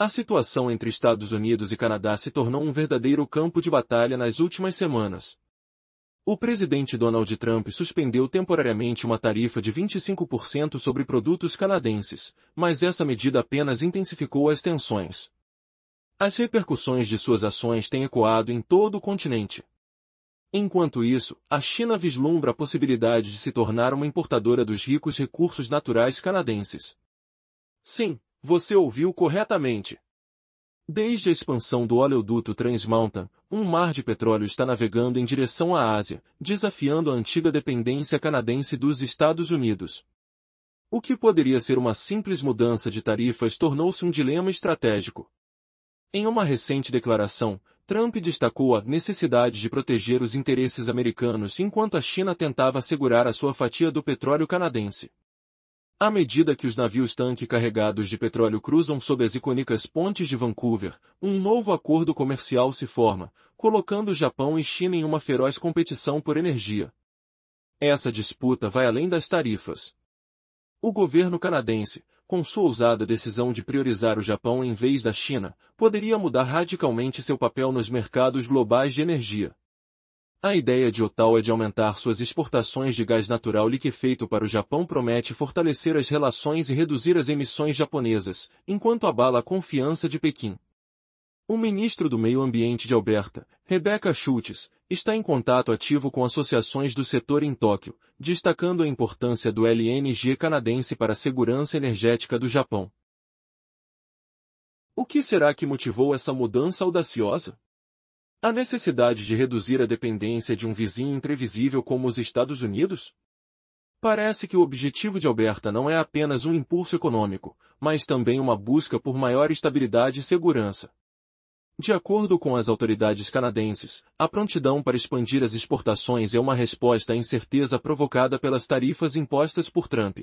A situação entre Estados Unidos e Canadá se tornou um verdadeiro campo de batalha nas últimas semanas. O presidente Donald Trump suspendeu temporariamente uma tarifa de 25% sobre produtos canadenses, mas essa medida apenas intensificou as tensões. As repercussões de suas ações têm ecoado em todo o continente. Enquanto isso, a China vislumbra a possibilidade de se tornar uma importadora dos ricos recursos naturais canadenses. Sim, você ouviu corretamente. Desde a expansão do oleoduto Trans Mountain, um mar de petróleo está navegando em direção à Ásia, desafiando a antiga dependência canadense dos Estados Unidos. O que poderia ser uma simples mudança de tarifas tornou-se um dilema estratégico. Em uma recente declaração, Trump destacou a necessidade de proteger os interesses americanos enquanto a China tentava assegurar a sua fatia do petróleo canadense. À medida que os navios-tanque carregados de petróleo cruzam sob as icônicas pontes de Vancouver, um novo acordo comercial se forma, colocando Japão e China em uma feroz competição por energia. Essa disputa vai além das tarifas. O governo canadense, com sua ousada decisão de priorizar o Japão em vez da China, poderia mudar radicalmente seu papel nos mercados globais de energia. A ideia de Ottawa de aumentar suas exportações de gás natural liquefeito para o Japão promete fortalecer as relações e reduzir as emissões japonesas, enquanto abala a confiança de Pequim. O ministro do Meio Ambiente de Alberta, Rebecca Schultz, está em contato ativo com associações do setor em Tóquio, destacando a importância do LNG canadense para a segurança energética do Japão. O que será que motivou essa mudança audaciosa? A necessidade de reduzir a dependência de um vizinho imprevisível como os Estados Unidos? Parece que o objetivo de Alberta não é apenas um impulso econômico, mas também uma busca por maior estabilidade e segurança. De acordo com as autoridades canadenses, a prontidão para expandir as exportações é uma resposta à incerteza provocada pelas tarifas impostas por Trump.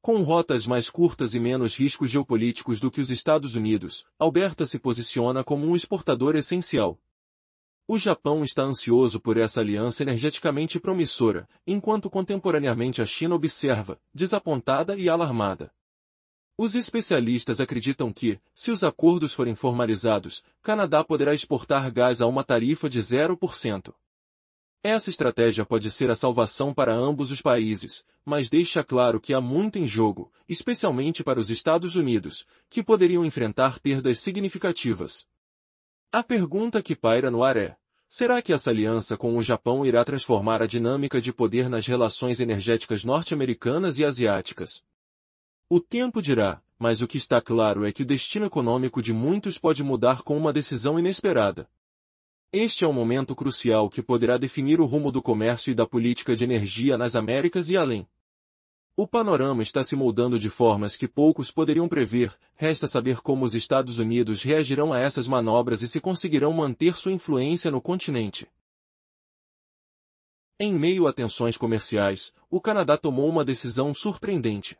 Com rotas mais curtas e menos riscos geopolíticos do que os Estados Unidos, Alberta se posiciona como um exportador essencial. O Japão está ansioso por essa aliança energeticamente promissora, enquanto contemporaneamente a China observa, desapontada e alarmada. Os especialistas acreditam que, se os acordos forem formalizados, Canadá poderá exportar gás a uma tarifa de 0%. Essa estratégia pode ser a salvação para ambos os países, mas deixa claro que há muito em jogo, especialmente para os Estados Unidos, que poderiam enfrentar perdas significativas. A pergunta que paira no ar é: será que essa aliança com o Japão irá transformar a dinâmica de poder nas relações energéticas norte-americanas e asiáticas? O tempo dirá, mas o que está claro é que o destino econômico de muitos pode mudar com uma decisão inesperada. Este é um momento crucial que poderá definir o rumo do comércio e da política de energia nas Américas e além. O panorama está se moldando de formas que poucos poderiam prever, resta saber como os Estados Unidos reagirão a essas manobras e se conseguirão manter sua influência no continente. Em meio a tensões comerciais, o Canadá tomou uma decisão surpreendente.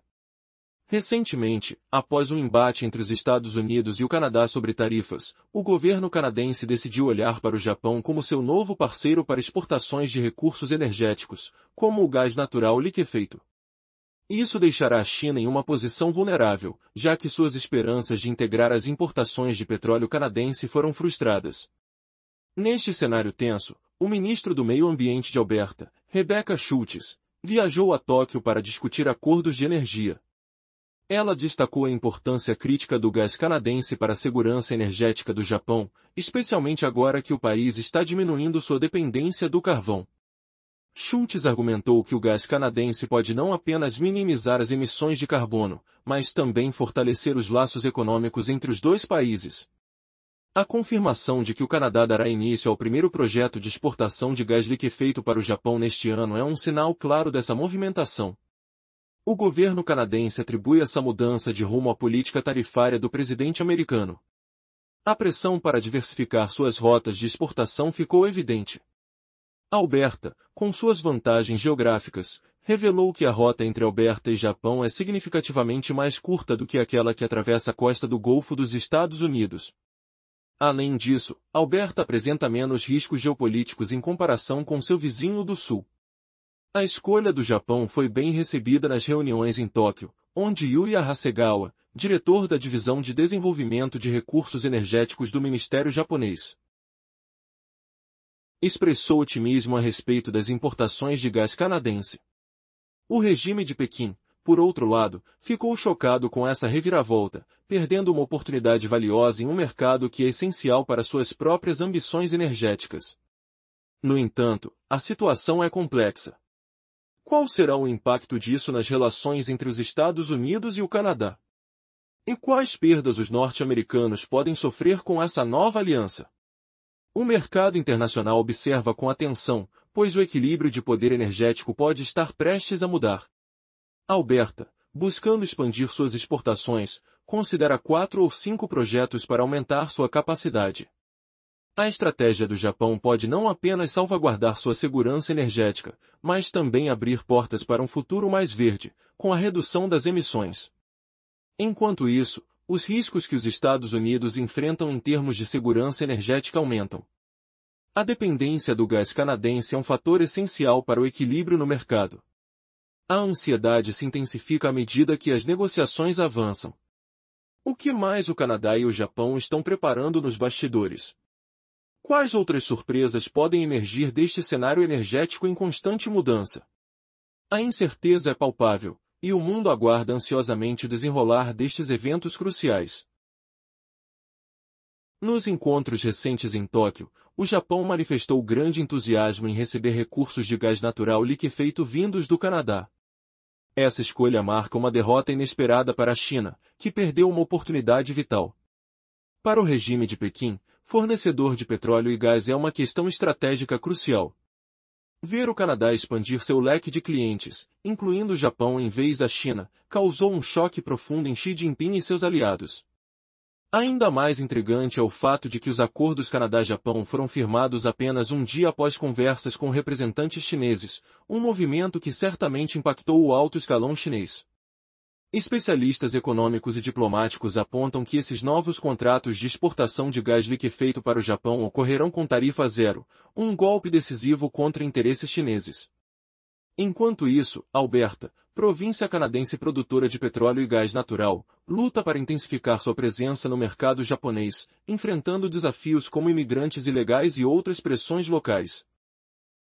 Recentemente, após um embate entre os Estados Unidos e o Canadá sobre tarifas, o governo canadense decidiu olhar para o Japão como seu novo parceiro para exportações de recursos energéticos, como o gás natural liquefeito. Isso deixará a China em uma posição vulnerável, já que suas esperanças de integrar as importações de petróleo canadense foram frustradas. Neste cenário tenso, o ministro do Meio Ambiente de Alberta, Rebecca Schultz, viajou a Tóquio para discutir acordos de energia. Ela destacou a importância crítica do gás canadense para a segurança energética do Japão, especialmente agora que o país está diminuindo sua dependência do carvão. Schultz argumentou que o gás canadense pode não apenas minimizar as emissões de carbono, mas também fortalecer os laços econômicos entre os dois países. A confirmação de que o Canadá dará início ao primeiro projeto de exportação de gás liquefeito para o Japão neste ano é um sinal claro dessa movimentação. O governo canadense atribui essa mudança de rumo à política tarifária do presidente americano. A pressão para diversificar suas rotas de exportação ficou evidente. Alberta, com suas vantagens geográficas, revelou que a rota entre Alberta e Japão é significativamente mais curta do que aquela que atravessa a costa do Golfo dos Estados Unidos. Além disso, Alberta apresenta menos riscos geopolíticos em comparação com seu vizinho do sul. A escolha do Japão foi bem recebida nas reuniões em Tóquio, onde Yuya Hasegawa, diretor da Divisão de Desenvolvimento de Recursos Energéticos do Ministério japonês, expressou otimismo a respeito das importações de gás canadense. O regime de Pequim, por outro lado, ficou chocado com essa reviravolta, perdendo uma oportunidade valiosa em um mercado que é essencial para suas próprias ambições energéticas. No entanto, a situação é complexa. Qual será o impacto disso nas relações entre os Estados Unidos e o Canadá? E quais perdas os norte-americanos podem sofrer com essa nova aliança? O mercado internacional observa com atenção, pois o equilíbrio de poder energético pode estar prestes a mudar. Alberta, buscando expandir suas exportações, considera 4 ou 5 projetos para aumentar sua capacidade. A estratégia do Japão pode não apenas salvaguardar sua segurança energética, mas também abrir portas para um futuro mais verde, com a redução das emissões. Enquanto isso, os riscos que os Estados Unidos enfrentam em termos de segurança energética aumentam. A dependência do gás canadense é um fator essencial para o equilíbrio no mercado. A ansiedade se intensifica à medida que as negociações avançam. O que mais o Canadá e o Japão estão preparando nos bastidores? Quais outras surpresas podem emergir deste cenário energético em constante mudança? A incerteza é palpável, e o mundo aguarda ansiosamente o desenrolar destes eventos cruciais. Nos encontros recentes em Tóquio, o Japão manifestou grande entusiasmo em receber recursos de gás natural liquefeito vindos do Canadá. Essa escolha marca uma derrota inesperada para a China, que perdeu uma oportunidade vital. Para o regime de Pequim, fornecedor de petróleo e gás é uma questão estratégica crucial. Ver o Canadá expandir seu leque de clientes, incluindo o Japão em vez da China, causou um choque profundo em Xi Jinping e seus aliados. Ainda mais intrigante é o fato de que os acordos Canadá-Japão foram firmados apenas um dia após conversas com representantes chineses, um movimento que certamente impactou o alto escalão chinês. Especialistas econômicos e diplomáticos apontam que esses novos contratos de exportação de gás liquefeito para o Japão ocorrerão com tarifa zero, um golpe decisivo contra interesses chineses. Enquanto isso, Alberta, província canadense produtora de petróleo e gás natural, luta para intensificar sua presença no mercado japonês, enfrentando desafios como imigrantes ilegais e outras pressões locais.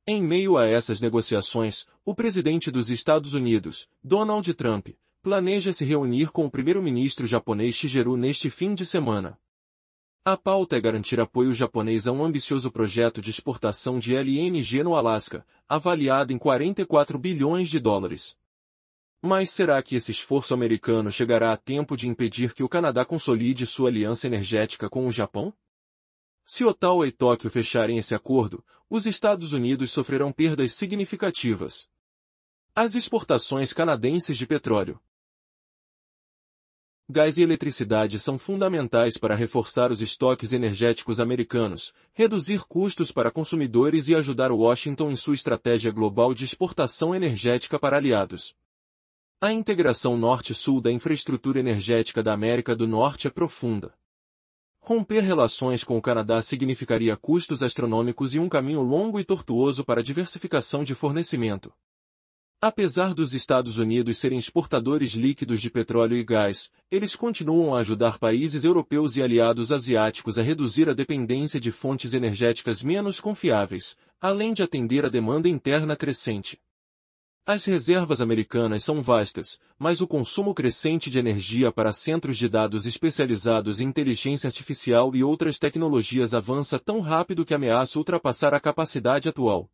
Em meio a essas negociações, o presidente dos Estados Unidos, Donald Trump, planeja se reunir com o primeiro-ministro japonês Shigeru neste fim de semana. A pauta é garantir apoio japonês a um ambicioso projeto de exportação de LNG no Alasca, avaliado em 44 bilhões de dólares. Mas será que esse esforço americano chegará a tempo de impedir que o Canadá consolide sua aliança energética com o Japão? Se Ottawa e Tóquio fecharem esse acordo, os Estados Unidos sofrerão perdas significativas. As exportações canadenses de petróleo, gás e eletricidade são fundamentais para reforçar os estoques energéticos americanos, reduzir custos para consumidores e ajudar Washington em sua estratégia global de exportação energética para aliados. A integração norte-sul da infraestrutura energética da América do Norte é profunda. Romper relações com o Canadá significaria custos astronômicos e um caminho longo e tortuoso para a diversificação de fornecimento. Apesar dos Estados Unidos serem exportadores líquidos de petróleo e gás, eles continuam a ajudar países europeus e aliados asiáticos a reduzir a dependência de fontes energéticas menos confiáveis, além de atender a demanda interna crescente. As reservas americanas são vastas, mas o consumo crescente de energia para centros de dados especializados em inteligência artificial e outras tecnologias avança tão rápido que ameaça ultrapassar a capacidade atual.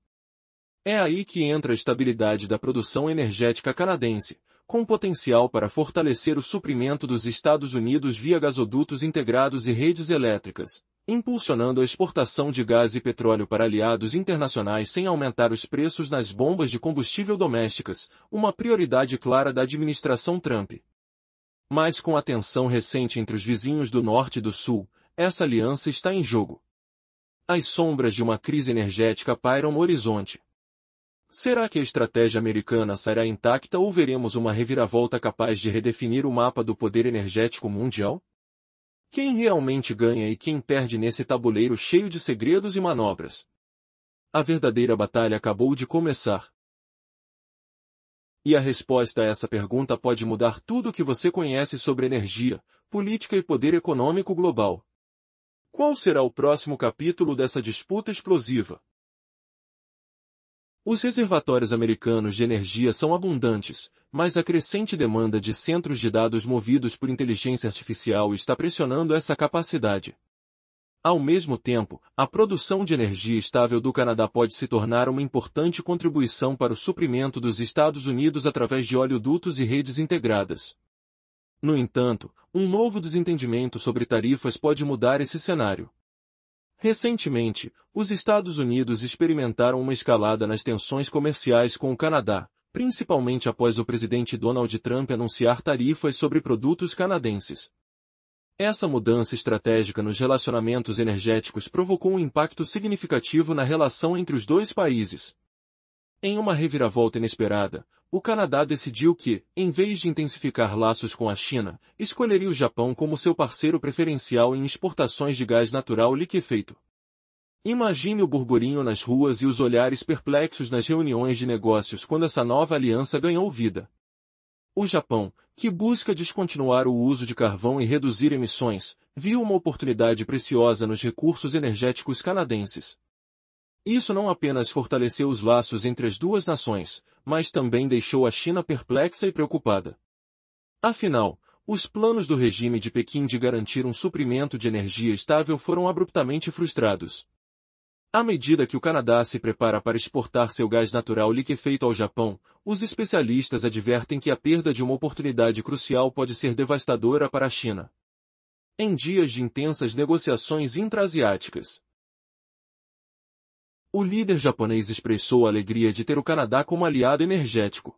É aí que entra a estabilidade da produção energética canadense, com potencial para fortalecer o suprimento dos Estados Unidos via gasodutos integrados e redes elétricas, impulsionando a exportação de gás e petróleo para aliados internacionais sem aumentar os preços nas bombas de combustível domésticas, uma prioridade clara da administração Trump. Mas com a tensão recente entre os vizinhos do Norte e do Sul, essa aliança está em jogo. As sombras de uma crise energética pairam no horizonte. Será que a estratégia americana sairá intacta ou veremos uma reviravolta capaz de redefinir o mapa do poder energético mundial? Quem realmente ganha e quem perde nesse tabuleiro cheio de segredos e manobras? A verdadeira batalha acabou de começar. E a resposta a essa pergunta pode mudar tudo o que você conhece sobre energia, política e poder econômico global. Qual será o próximo capítulo dessa disputa explosiva? Os reservatórios americanos de energia são abundantes, mas a crescente demanda de centros de dados movidos por inteligência artificial está pressionando essa capacidade. Ao mesmo tempo, a produção de energia estável do Canadá pode se tornar uma importante contribuição para o suprimento dos Estados Unidos através de oleodutos e redes integradas. No entanto, um novo desentendimento sobre tarifas pode mudar esse cenário. Recentemente, os Estados Unidos experimentaram uma escalada nas tensões comerciais com o Canadá, principalmente após o presidente Donald Trump anunciar tarifas sobre produtos canadenses. Essa mudança estratégica nos relacionamentos energéticos provocou um impacto significativo na relação entre os dois países. Em uma reviravolta inesperada, o Canadá decidiu que, em vez de intensificar laços com a China, escolheria o Japão como seu parceiro preferencial em exportações de gás natural liquefeito. Imagine o burburinho nas ruas e os olhares perplexos nas reuniões de negócios quando essa nova aliança ganhou vida. O Japão, que busca descontinuar o uso de carvão e reduzir emissões, viu uma oportunidade preciosa nos recursos energéticos canadenses. Isso não apenas fortaleceu os laços entre as duas nações, mas também deixou a China perplexa e preocupada. Afinal, os planos do regime de Pequim de garantir um suprimento de energia estável foram abruptamente frustrados. À medida que o Canadá se prepara para exportar seu gás natural liquefeito ao Japão, os especialistas advertem que a perda de uma oportunidade crucial pode ser devastadora para a China. Em dias de intensas negociações intra-asiáticas, o líder japonês expressou a alegria de ter o Canadá como aliado energético.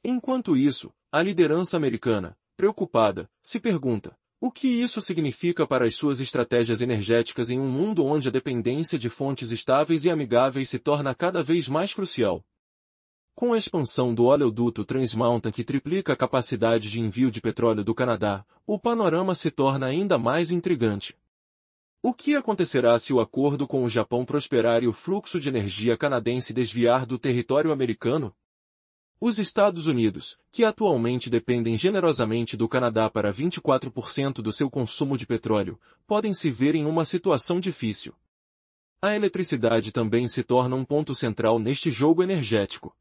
Enquanto isso, a liderança americana, preocupada, se pergunta: o que isso significa para as suas estratégias energéticas em um mundo onde a dependência de fontes estáveis e amigáveis se torna cada vez mais crucial? Com a expansão do oleoduto Trans Mountain que triplica a capacidade de envio de petróleo do Canadá, o panorama se torna ainda mais intrigante. O que acontecerá se o acordo com o Japão prosperar e o fluxo de energia canadense desviar do território americano? Os Estados Unidos, que atualmente dependem generosamente do Canadá para 24% do seu consumo de petróleo, podem se ver em uma situação difícil. A eletricidade também se torna um ponto central neste jogo energético.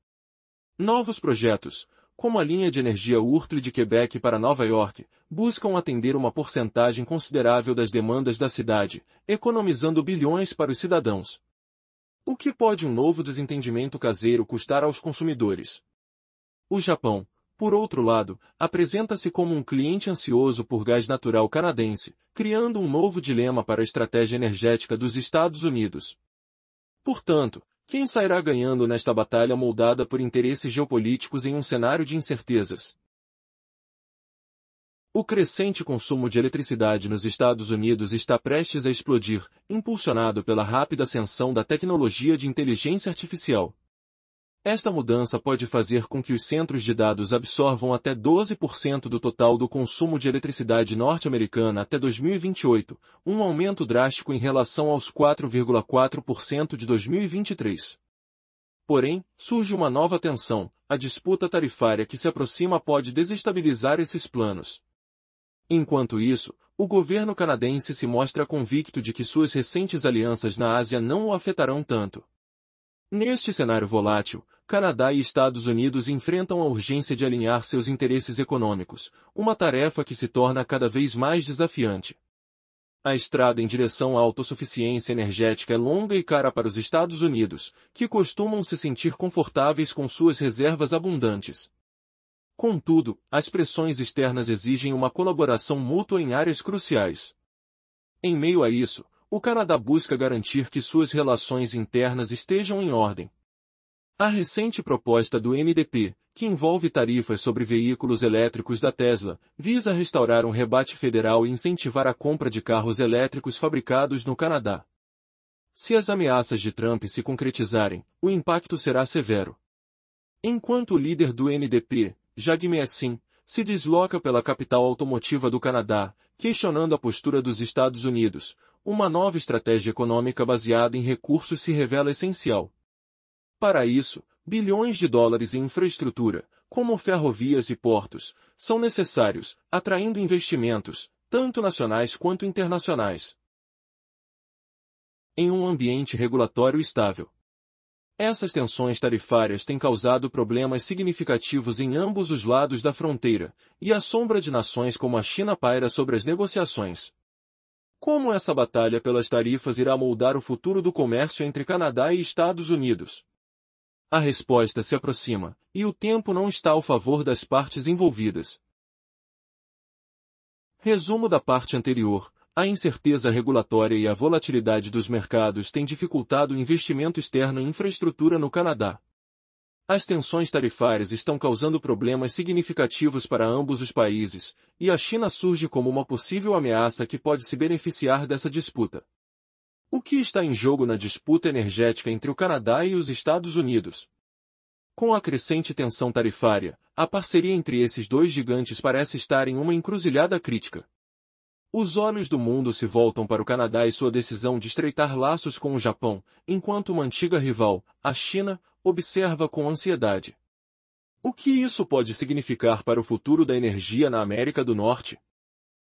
Novos projetos, como a linha de energia Hurtley de Quebec para Nova York, buscam atender uma porcentagem considerável das demandas da cidade, economizando bilhões para os cidadãos. O que pode um novo desentendimento caseiro custar aos consumidores? O Japão, por outro lado, apresenta-se como um cliente ansioso por gás natural canadense, criando um novo dilema para a estratégia energética dos Estados Unidos. Portanto, quem sairá ganhando nesta batalha moldada por interesses geopolíticos em um cenário de incertezas? O crescente consumo de eletricidade nos Estados Unidos está prestes a explodir, impulsionado pela rápida ascensão da tecnologia de inteligência artificial. Esta mudança pode fazer com que os centros de dados absorvam até 12% do total do consumo de eletricidade norte-americana até 2028, um aumento drástico em relação aos 4,4% de 2023. Porém, surge uma nova tensão: a disputa tarifária que se aproxima pode desestabilizar esses planos. Enquanto isso, o governo canadense se mostra convicto de que suas recentes alianças na Ásia não o afetarão tanto. Neste cenário volátil, Canadá e Estados Unidos enfrentam a urgência de alinhar seus interesses econômicos, uma tarefa que se torna cada vez mais desafiante. A estrada em direção à autossuficiência energética é longa e cara para os Estados Unidos, que costumam se sentir confortáveis com suas reservas abundantes. Contudo, as pressões externas exigem uma colaboração mútua em áreas cruciais. Em meio a isso, o Canadá busca garantir que suas relações internas estejam em ordem. A recente proposta do MDP, que envolve tarifas sobre veículos elétricos da Tesla, visa restaurar um rebate federal e incentivar a compra de carros elétricos fabricados no Canadá. Se as ameaças de Trump se concretizarem, o impacto será severo. Enquanto o líder do MDP, Jagmeet Singh, se desloca pela capital automotiva do Canadá, questionando a postura dos Estados Unidos, uma nova estratégia econômica baseada em recursos se revela essencial. Para isso, bilhões de dólares em infraestrutura, como ferrovias e portos, são necessários, atraindo investimentos, tanto nacionais quanto internacionais, em um ambiente regulatório estável. Essas tensões tarifárias têm causado problemas significativos em ambos os lados da fronteira, e a sombra de nações como a China paira sobre as negociações. Como essa batalha pelas tarifas irá moldar o futuro do comércio entre Canadá e Estados Unidos? A resposta se aproxima, e o tempo não está ao favor das partes envolvidas. Resumo da parte anterior. A incerteza regulatória e a volatilidade dos mercados têm dificultado o investimento externo em infraestrutura no Canadá. As tensões tarifárias estão causando problemas significativos para ambos os países, e a China surge como uma possível ameaça que pode se beneficiar dessa disputa. O que está em jogo na disputa energética entre o Canadá e os Estados Unidos? Com a crescente tensão tarifária, a parceria entre esses dois gigantes parece estar em uma encruzilhada crítica. Os olhos do mundo se voltam para o Canadá e sua decisão de estreitar laços com o Japão, enquanto uma antiga rival, a China, observa com ansiedade. O que isso pode significar para o futuro da energia na América do Norte?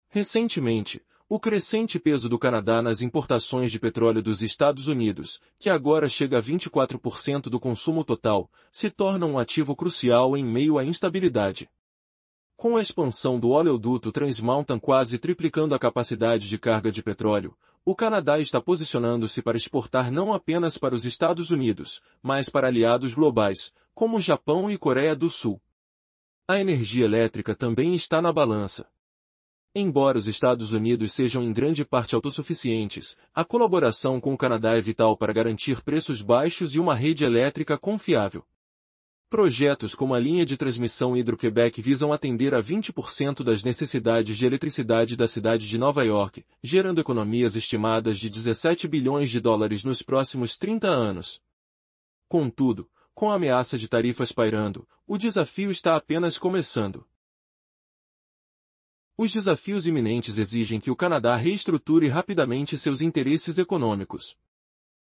Recentemente, o crescente peso do Canadá nas importações de petróleo dos Estados Unidos, que agora chega a 24% do consumo total, se torna um ativo crucial em meio à instabilidade. Com a expansão do oleoduto Trans Mountain quase triplicando a capacidade de carga de petróleo, o Canadá está posicionando-se para exportar não apenas para os Estados Unidos, mas para aliados globais, como Japão e Coreia do Sul. A energia elétrica também está na balança. Embora os Estados Unidos sejam em grande parte autossuficientes, a colaboração com o Canadá é vital para garantir preços baixos e uma rede elétrica confiável. Projetos como a linha de transmissão Hydro-Quebec visam atender a 20% das necessidades de eletricidade da cidade de Nova York, gerando economias estimadas de 17 bilhões de dólares nos próximos 30 anos. Contudo, com a ameaça de tarifas pairando, o desafio está apenas começando. Os desafios iminentes exigem que o Canadá reestruture rapidamente seus interesses econômicos.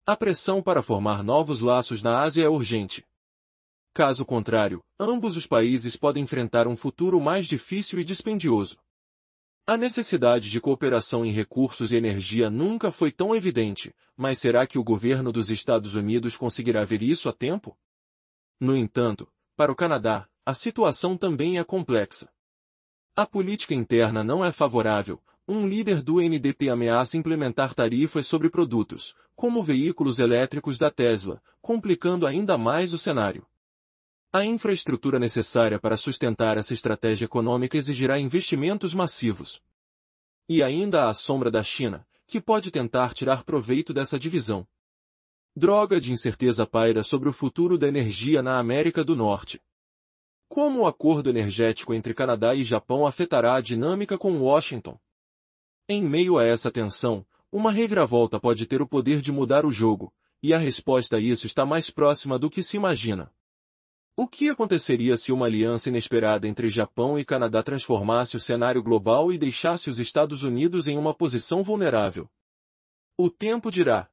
A pressão para formar novos laços na Ásia é urgente. Caso contrário, ambos os países podem enfrentar um futuro mais difícil e dispendioso. A necessidade de cooperação em recursos e energia nunca foi tão evidente, mas será que o governo dos Estados Unidos conseguirá ver isso a tempo? No entanto, para o Canadá, a situação também é complexa. A política interna não é favorável. Um líder do NDP ameaça implementar tarifas sobre produtos, como veículos elétricos da Tesla, complicando ainda mais o cenário. A infraestrutura necessária para sustentar essa estratégia econômica exigirá investimentos massivos. E ainda há a sombra da China, que pode tentar tirar proveito dessa divisão. Droga de incerteza paira sobre o futuro da energia na América do Norte. Como o acordo energético entre Canadá e Japão afetará a dinâmica com Washington? Em meio a essa tensão, uma reviravolta pode ter o poder de mudar o jogo, e a resposta a isso está mais próxima do que se imagina. O que aconteceria se uma aliança inesperada entre Japão e Canadá transformasse o cenário global e deixasse os Estados Unidos em uma posição vulnerável? O tempo dirá.